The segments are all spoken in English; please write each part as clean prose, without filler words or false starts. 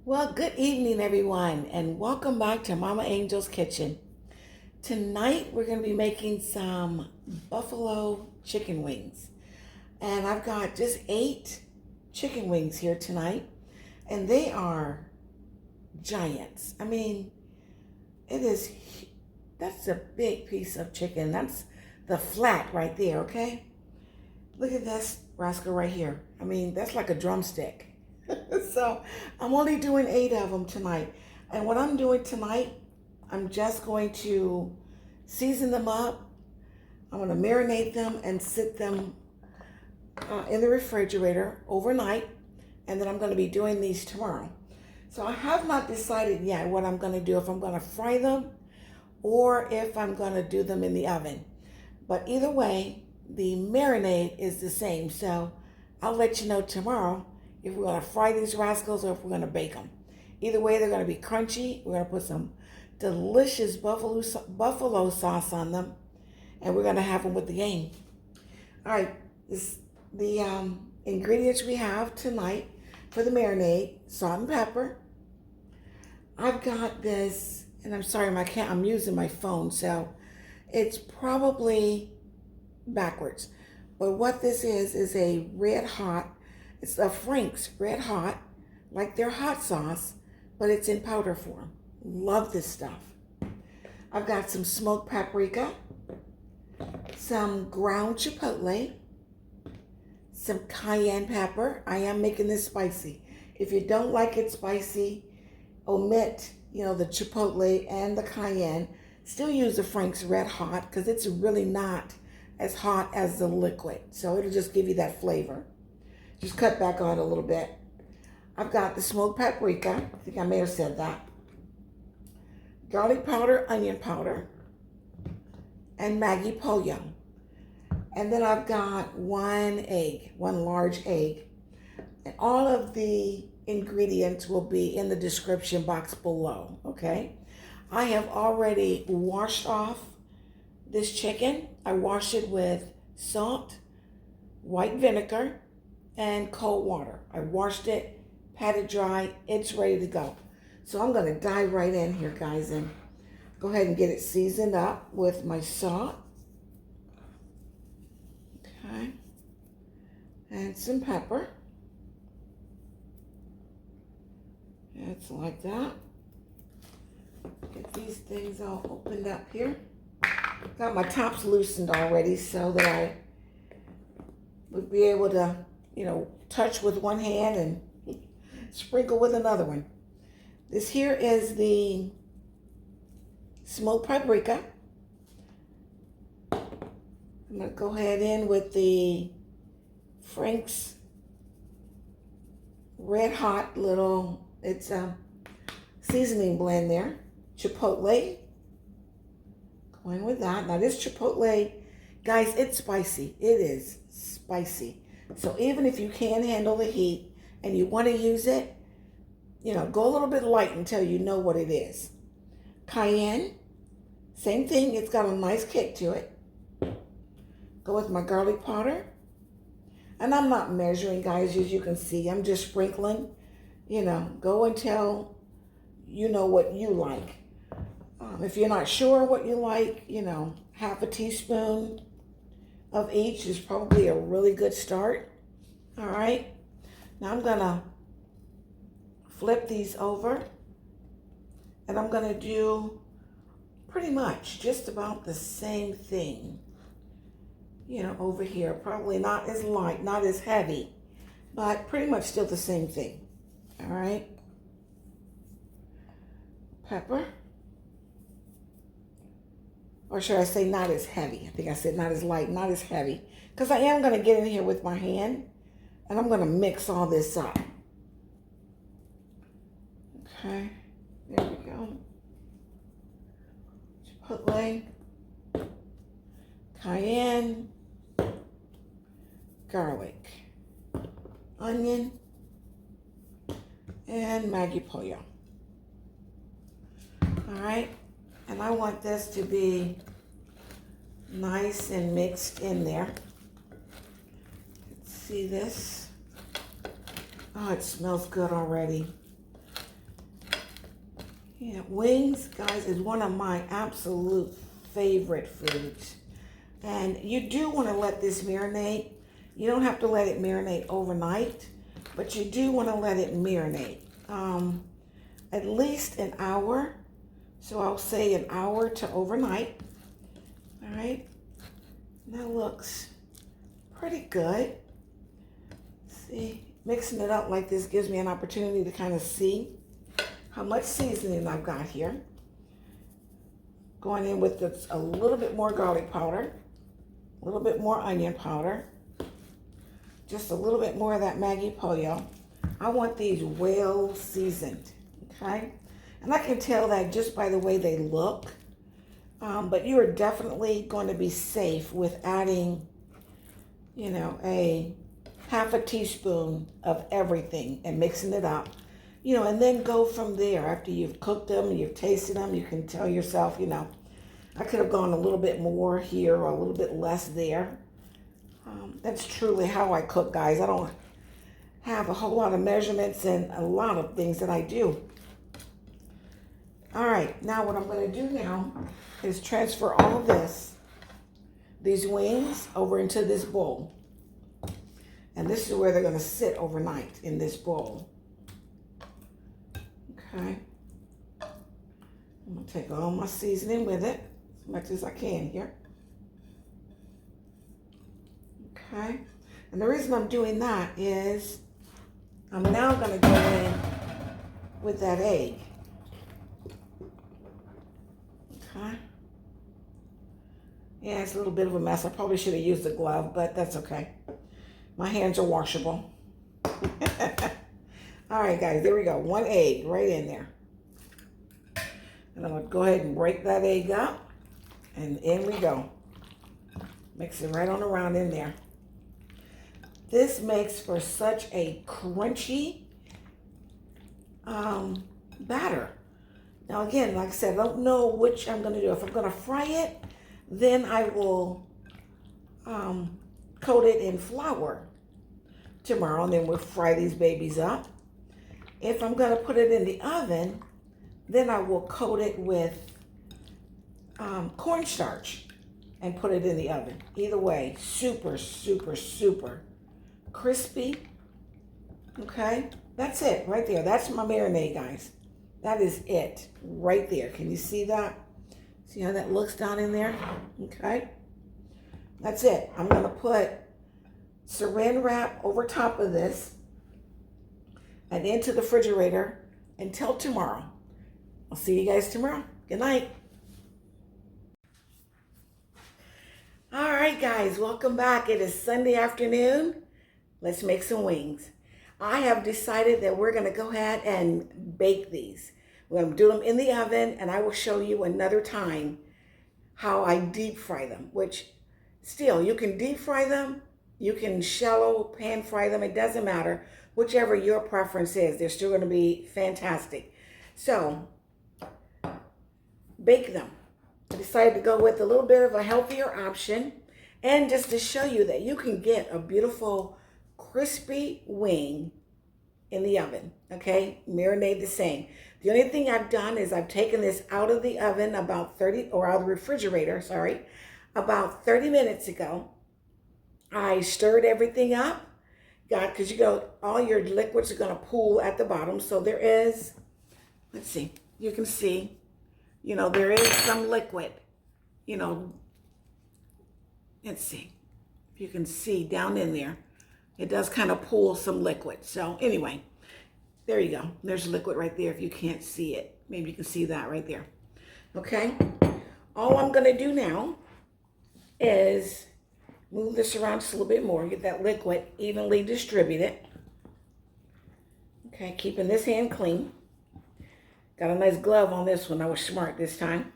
Well, good evening, everyone, and welcome back to Mama Angel's Kitchen. Tonight, we're going to be making some buffalo chicken wings. And I've got just 8 chicken wings here tonight, and they are giants. I mean, it is, that's a big piece of chicken. That's the flat right there, okay? Look at this rascal right here. I mean, that's like a drumstick. So I'm only doing 8 of them tonight. And what I'm doing tonight, I'm just going to season them up. I'm going to marinate them and sit them in the refrigerator overnight. And then I'm going to be doing these tomorrow. So I have not decided yet what I'm going to do, if I'm going to fry them or if I'm going to do them in the oven. But either way, the marinade is the same. So I'll let you know tomorrow if we're going to fry these rascals or if we're going to bake them. Either way, they're going to be crunchy. We're going to put some delicious buffalo sauce on them, and we're going to have them with the game. All right, the ingredients we have tonight for the marinade: salt and pepper. I've got this, and I'm sorry, I'm using my phone, so it's probably backwards. But what this is a Redhot. It's a Frank's Redhot, like their hot sauce, but it's in powder form. Love this stuff. I've got some smoked paprika, some ground chipotle, some cayenne pepper. I am making this spicy. If you don't like it spicy, omit, the chipotle and the cayenne. Still use the Frank's Redhot because it's really not as hot as the liquid. So it'll just give you that flavor. Just cut back on a little bit. I've got the smoked paprika. I think I may have said that. Garlic powder, onion powder, and Maggio Pollio. And then I've got one large egg. And all of the ingredients will be in the description box below, okay? I have already washed off this chicken. I washed it with salt, white vinegar, and cold water. I washed it, pat it dry, it's ready to go. So I'm gonna dive right in here, guys, and go ahead and get it seasoned up with my salt. Okay. And some pepper. It's like that. Get these things all opened up here. Got my tops loosened already so that I would be able to touch with one hand and sprinkle with another one. This here is the smoked paprika. I'm going to go ahead in with the Frank's Redhot little, it's a seasoning blend there. Chipotle. Going with that. Now this chipotle, guys, it's spicy. It is spicy. So even if you can handle the heat and you want to use it, go a little bit light until you know what it is. Cayenne, same thing. It's got a nice kick to it. Go with my garlic powder. And I'm not measuring, guys, as you can see. I'm just sprinkling. Go until you know what you like. If you're not sure what you like, half a teaspoon of each is probably a really good start. All right. Now I'm gonna flip these over, and I'm gonna do pretty much just about the same thing. Over here, probably not as light, not as heavy, but pretty much still the same thing. All right. Pepper. Or should I say not as heavy? I think I said not as light, not as heavy. Because I am going to get in here with my hand, and I'm going to mix all this up. Okay, there we go. Chipotle, cayenne, garlic, onion, and Maggio Pollio. All right. And I want this to be nice and mixed in there. Let's see this. Oh, it smells good already. Yeah, wings, guys, is one of my absolute favorite foods. And you do want to let this marinate. You don't have to let it marinate overnight, but you do want to let it marinate at least an hour. So I'll say an hour to overnight. All right, that looks pretty good. See, mixing it up like this gives me an opportunity to kind of see how much seasoning I've got here. Going in with a little bit more garlic powder, a little bit more onion powder, just a little bit more of that Maggio Pollio. I want these well seasoned, okay? And I can tell that just by the way they look. But you are definitely going to be safe with adding, you know, a half a teaspoon of everything and mixing it up. You know, and then go from there. After you've cooked them, you've tasted them, you can tell yourself, you know, I could have gone a little bit more here or a little bit less there. That's truly how I cook, guys. I don't have a whole lot of measurements and a lot of things that I do. All right, now what I'm going to do now is transfer all of these wings over into this bowl. And this is where they're going to sit overnight, in this bowl. Okay. I'm going to take all my seasoning with it, as much as I can here. Okay. And the reason I'm doing that is I'm now going to go in with that egg. Okay. Yeah, it's a little bit of a mess. I probably should have used a glove, but that's okay. My hands are washable. All right, guys, there we go. One egg right in there. And I'm going to go ahead and break that egg up. And in we go. Mix it right on around in there. This makes for such a crunchy batter. Now again, like I said, I don't know which I'm going to do. If I'm going to fry it, then I will coat it in flour tomorrow, and then we'll fry these babies up. If I'm going to put it in the oven, then I will coat it with cornstarch and put it in the oven. Either way, super, super, super crispy. Okay, that's it right there. That's my marinade, guys. That is it right there. Can you see that? See how that looks down in there? Okay, that's it. I'm going to put saran wrap over top of this and into the refrigerator until tomorrow. I'll see you guys tomorrow. Good night. All right, guys, welcome back. It is Sunday afternoon. Let's make some wings. I have decided that we're going to go ahead and bake these. We're going to do them in the oven, and I will show you another time how I deep fry them, which still, you can deep fry them, you can shallow pan fry them, it doesn't matter. Whichever your preference is, they're still going to be fantastic. So, bake them. I decided to go with a little bit of a healthier option, and just to show you that you can get a beautiful crispy wing in the oven, okay? Marinade the same. The only thing I've done is I've taken this out of the oven about 30, or out of the refrigerator, sorry, about 30 minutes ago. I stirred everything up, because you go, all your liquids are gonna pool at the bottom. So there is, let's see, you can see, you know, there is some liquid, you know, let's see, if you can see down in there. It does kind of pool some liquid. So anyway, there you go. There's liquid right there if you can't see it. Maybe you can see that right there. Okay. All I'm going to do now is move this around just a little bit more. Get that liquid evenly distributed. Okay. Keeping this hand clean. Got a nice glove on this one. I was smart this time.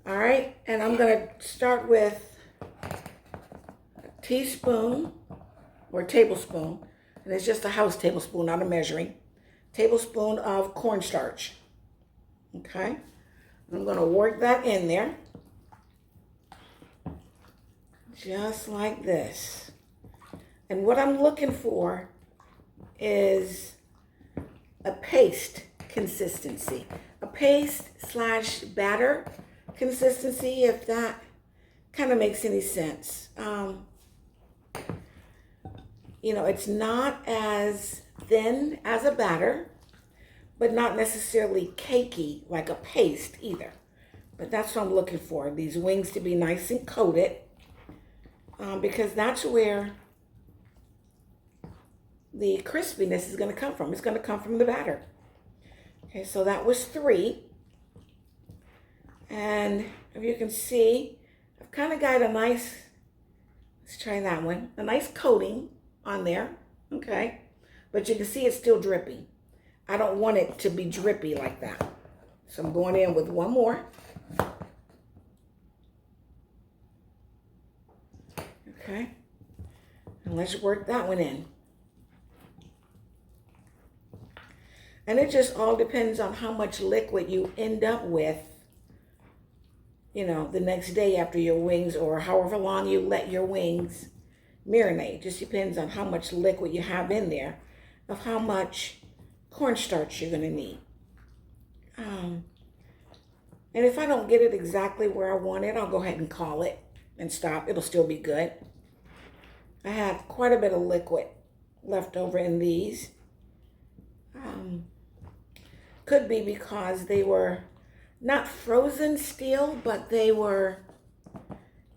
All right. And I'm going to start with a teaspoon or a tablespoon, and it's just a house tablespoon, not a measuring, tablespoon of cornstarch. Okay, I'm going to work that in there, just like this. And what I'm looking for is a paste consistency, paste slash batter consistency, if that kind of makes any sense. You know, it's not as thin as a batter, but not necessarily cakey like a paste either. But that's what I'm looking for, these wings to be nice and coated, because that's where the crispiness is going to come from. It's going to come from the batter. Okay, so that was 3. And if you can see, I've kind of got a nice, let's try that one, a nice coating on there, okay? But you can see it's still drippy. I don't want it to be drippy like that. So I'm going in with one more. Okay, and let's work that one in. And it just all depends on how much liquid you end up with, you know, the next day after your wings, or however long you let your wings marinate. Just depends on how much liquid you have in there, of how much cornstarch you're going to need. And if I don't get it exactly where I want it, I'll go ahead and call it and stop. It'll still be good. I had quite a bit of liquid left over in these. Could be because they were not frozen still, but they were,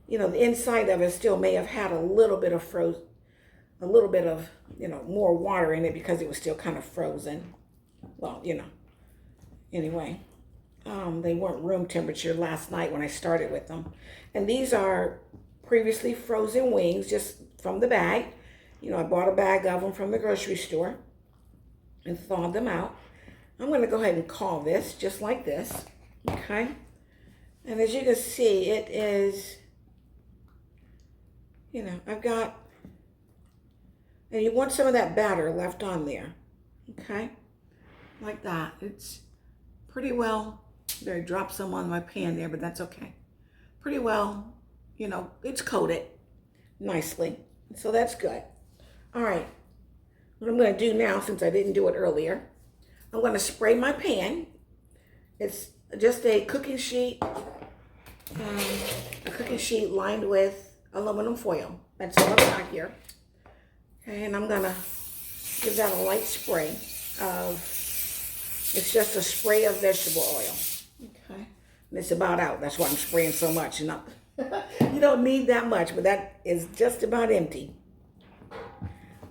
you know, the inside of it still may have had a little bit of you know, more water in it because it was still kind of frozen. Well, you know, anyway, they weren't room temperature last night when I started with them. And these are previously frozen wings, just from the bag. You know, I bought a bag of them from the grocery store and thawed them out. I'm going to go ahead and call this just like this, okay? And as you can see, it is, you know, I've got, and you want some of that batter left on there, okay? Like that. It's pretty well, there, I dropped some on my pan there, but that's okay. Pretty well, you know, it's coated nicely. So that's good. All right, what I'm going to do now, since I didn't do it earlier, I'm going to spray my pan. It's just a cooking sheet lined with aluminum foil. That's all I've got here. Okay, and I'm going to give that a light spray of, it's just a spray of vegetable oil. Okay, and it's about out. That's why I'm spraying so much. You don't need that much, but that is just about empty.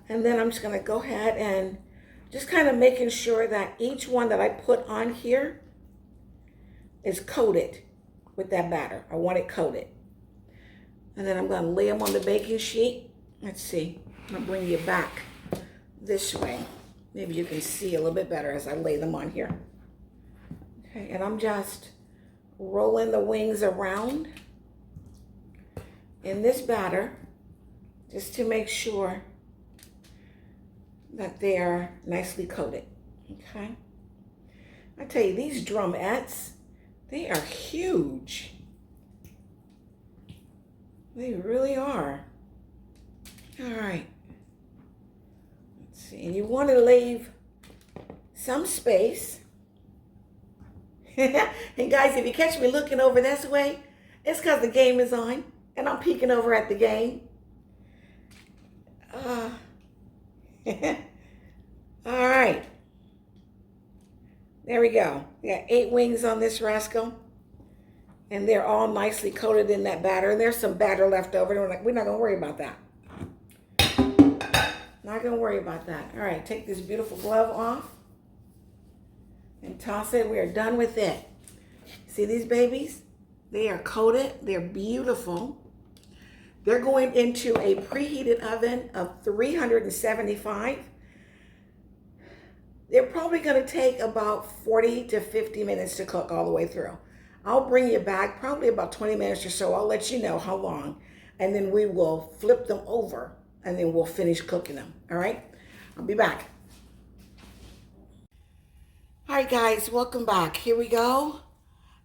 And then I'm just going to go ahead and just kind of making sure that each one that I put on here is coated with that batter. I want it coated. And then I'm going to lay them on the baking sheet. Let's see. I'm going to bring you back this way. Maybe you can see a little bit better as I lay them on here. Okay, and I'm just rolling the wings around in this batter just to make sure that they are nicely coated, okay? I tell you, these drumettes, they are huge. They really are. All right. Let's see, and you want to leave some space. And guys, if you catch me looking over this way, it's because the game is on, and I'm peeking over at the game. All right, there we go. We got 8 wings on this rascal, and they're all nicely coated in that batter. And there's some batter left over. We're not gonna worry about that. Not gonna worry about that. All right, take this beautiful glove off and toss it. We are done with it. See these babies? They are coated. They're beautiful. They're going into a preheated oven of 375. They're probably going to take about 40 to 50 minutes to cook all the way through. I'll bring you back probably about 20 minutes or so. I'll let you know how long. And then we will flip them over and then we'll finish cooking them. All right? I'll be back. All right, guys, welcome back. Here we go.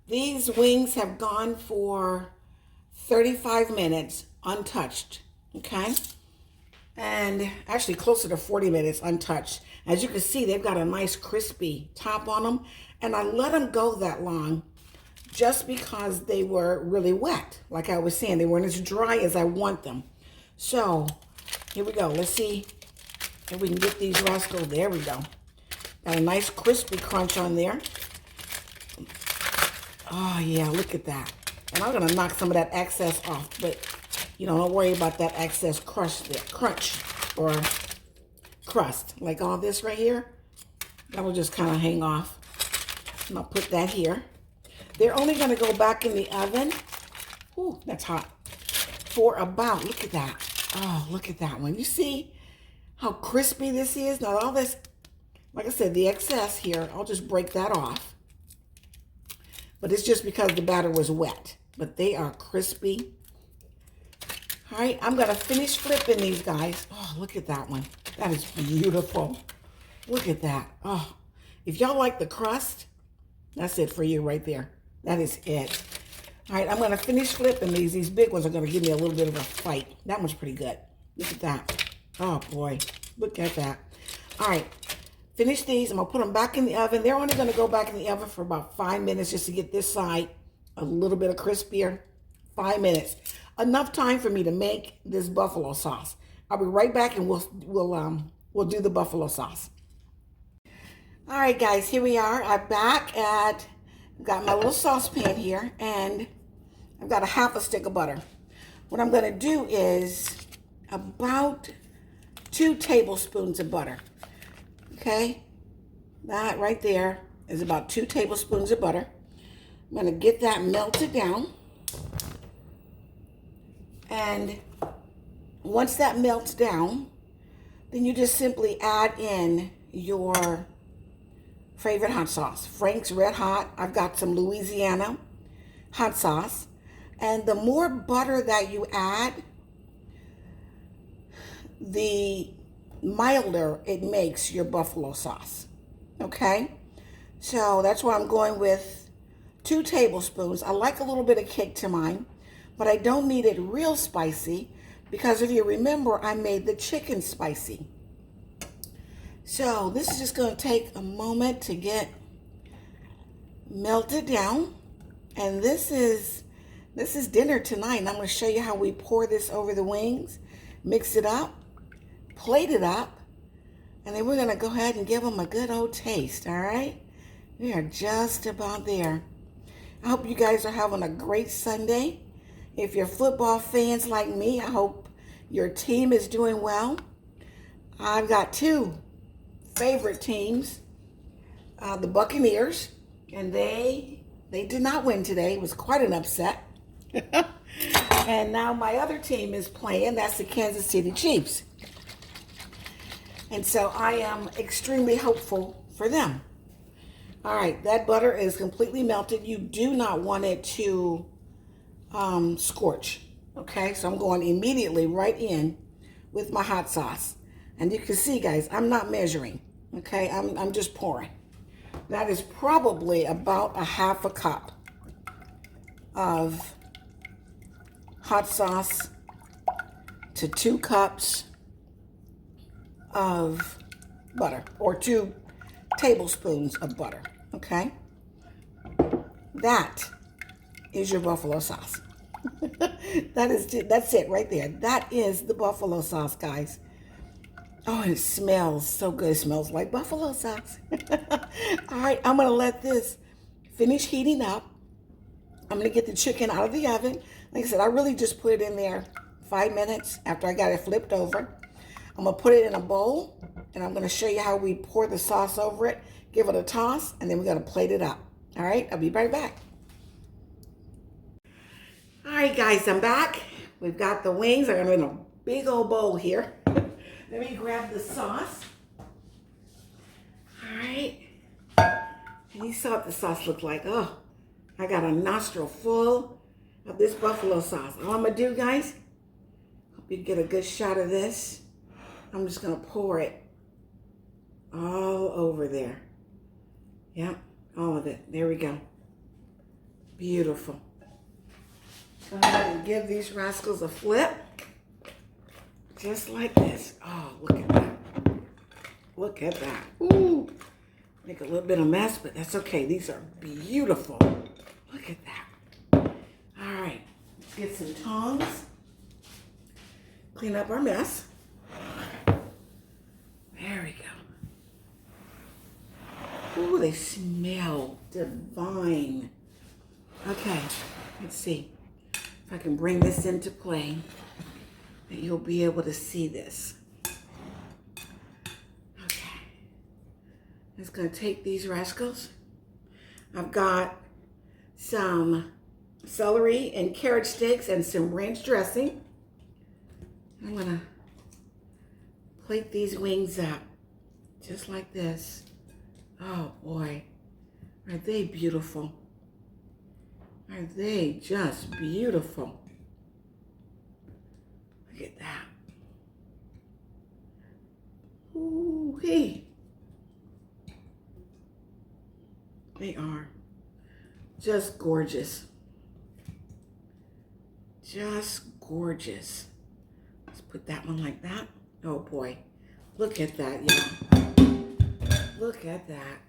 These wings have gone for 35 minutes untouched, okay? and actually closer to 40 minutes untouched. As you can see, they've got a nice crispy top on them, and I let them go that long just because they were really wet. Like I was saying, they weren't as dry as I want them. So here we go. Let's see if we can get these rascals. There we go. Got a nice crispy crunch on there. Oh yeah, look at that. And I'm gonna knock some of that excess off, but you know, don't worry about that excess crunch or crust. Like all this right here, that will just kind of hang off. And I'll put that here. They're only gonna go back in the oven. Ooh, that's hot. For about, look at that. Oh, look at that one. You see how crispy this is? Now all this, like I said, the excess here, I'll just break that off. But it's just because the batter was wet. But they are crispy. All right, I'm going to finish flipping these guys. Oh, look at that one. That is beautiful. Look at that. Oh, if y'all like the crust, that's it for you right there. That is it. All right, I'm going to finish flipping these. These big ones are going to give me a little bit of a fight. That one's pretty good. Look at that. Oh, boy. Look at that. All right. Finish these. I'm going to put them back in the oven. They're only going to go back in the oven for about 5 minutes just to get this side a little bit of crispier. 5 minutes. Enough time for me to make this buffalo sauce. I'll be right back and we'll do the buffalo sauce. All right, guys, here we are. I'm back at, I've got my little saucepan here, and I've got a half a stick of butter. What I'm going to do is about 2 tablespoons of butter. Okay, that right there is about 2 tablespoons of butter. I'm going to get that melted down. And once that melts down, then you just simply add in your favorite hot sauce. Frank's Redhot. I've got some Louisiana hot sauce. And the more butter that you add, the milder it makes your buffalo sauce. Okay? So that's why I'm going with 2 tablespoons. I like a little bit of kick to mine, but I don't need it real spicy because if you remember, I made the chicken spicy. So this is just going to take a moment to get melted down. And this is dinner tonight. And I'm going to show you how we pour this over the wings, mix it up, plate it up, and then we're going to go ahead and give them a good old taste, all right? We are just about there. I hope you guys are having a great Sunday. If you're football fans like me, I hope your team is doing well. I've got 2 favorite teams, the Buccaneers, and they did not win today. It was quite an upset. And now my other team is playing. That's the Kansas City Chiefs. And so I am extremely hopeful for them. All right, that butter is completely melted. You do not want it to scorch. Okay, so I'm going immediately right in with my hot sauce. And you can see, guys, I'm not measuring. Okay, I'm just pouring. That is probably about a half a cup of hot sauce to 2 cups of butter, or 2 tablespoons of butter. Okay, that is your buffalo sauce. That's it right there. That is the buffalo sauce, guys. Oh, it smells so good. It smells like buffalo sauce. All right, I'm going to let this finish heating up. I'm going to get the chicken out of the oven. Like I said, I really just put it in there 5 minutes after I got it flipped over. I'm going to put it in a bowl, and I'm going to show you how we pour the sauce over it, give it a toss, and then we're going to plate it up. All right, I'll be right back. All right, guys, I'm back. We've got the wings. I'm in a big old bowl here. Let me grab the sauce. All right. And you saw what the sauce looked like. Oh, I got a nostril full of this buffalo sauce. All I'm going to do, guys, hope you get a good shot of this. I'm just going to pour it all over there. Yep, all of it. There we go. Beautiful. Go ahead and give these rascals a flip. Just like this. Oh, look at that. Look at that. Ooh. Make a little bit of mess, but that's okay. These are beautiful. Look at that. All right. Let's get some tongs. Clean up our mess. There we go. Ooh, they smell divine. Okay, let's see if I can bring this into play, that you'll be able to see this. Okay, I'm just gonna take these rascals. I've got some celery and carrot sticks and some ranch dressing. I'm gonna plate these wings up just like this. Oh boy, are they beautiful? Are they just beautiful? Look at that. Ooh-wee. They are just gorgeous. Just gorgeous. Let's put that one like that. Oh boy, look at that, y'all. Look at that.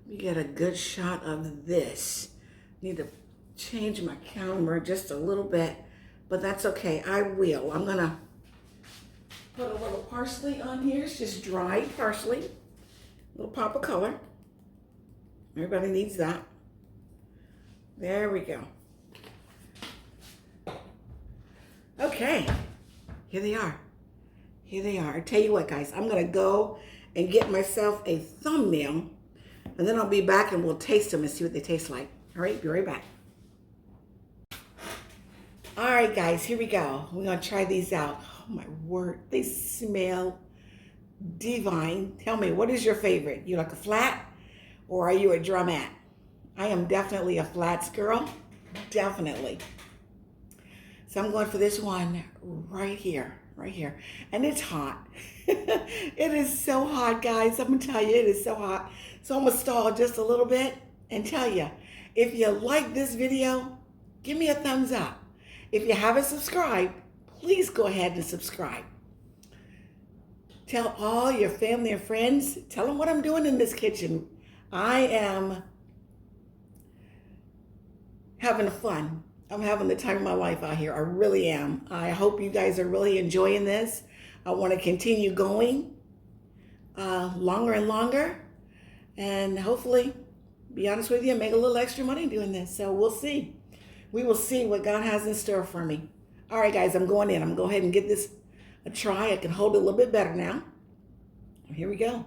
We get a good shot of this. Need to change my camera just a little bit, but that's okay. I will. I'm gonna put a little parsley on here. It's just dried parsley. A little pop of color. Everybody needs that. There we go. Okay, here they are. Here they are. I tell you what, guys, I'm gonna go and get myself a thumbnail, and then I'll be back and we'll taste them and see what they taste like. All right, be right back. All right, guys, here we go. We're gonna try these out. Oh my word, they smell divine. Tell me, what is your favorite? You like a flat or are you a drumette? I am definitely a flats girl, definitely. So I'm going for this one right here. And it's hot. It is so hot, guys. I'm gonna tell you, it is so hot. So I'm gonna stall just a little bit and tell you, if you like this video, give me a thumbs up. If you haven't subscribed, please go ahead and subscribe. Tell all your family and friends, tell them what I'm doing in this kitchen. I am having fun. I'm having the time of my life out here. I really am. I hope you guys are really enjoying this. I want to continue going longer and longer. And hopefully, be honest with you, make a little extra money doing this. So we'll see. We will see what God has in store for me. All right, guys, I'm going in. I'm going to go ahead and give this a try. I can hold it a little bit better now. Here we go.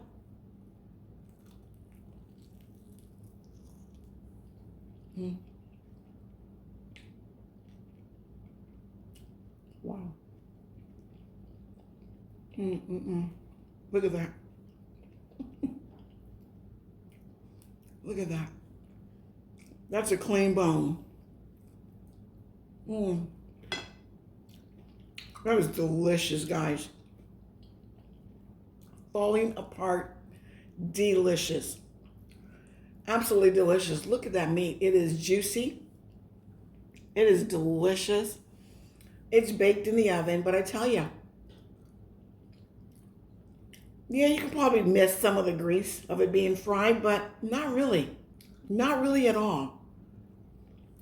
Wow. Look at that. Look at that. That's a clean bone. That is delicious, guys. Falling apart, delicious. Absolutely delicious. Look at that meat. It is juicy. It is delicious. It's baked in the oven, but I tell you, yeah, you can probably miss some of the grease of it being fried, but not really. Not really at all.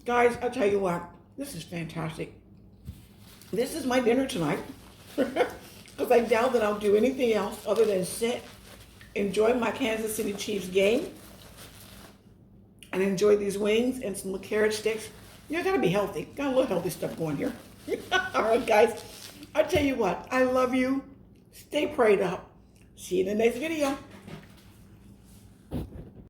Guys, I tell you what, this is fantastic. This is my dinner tonight. Because I doubt that I'll do anything else other than sit, enjoy my Kansas City Chiefs game, and enjoy these wings and some carrot sticks. You gotta be healthy. Got a little healthy stuff going here. All right, guys. I tell you what, I love you. Stay prayed up. See you in the next video.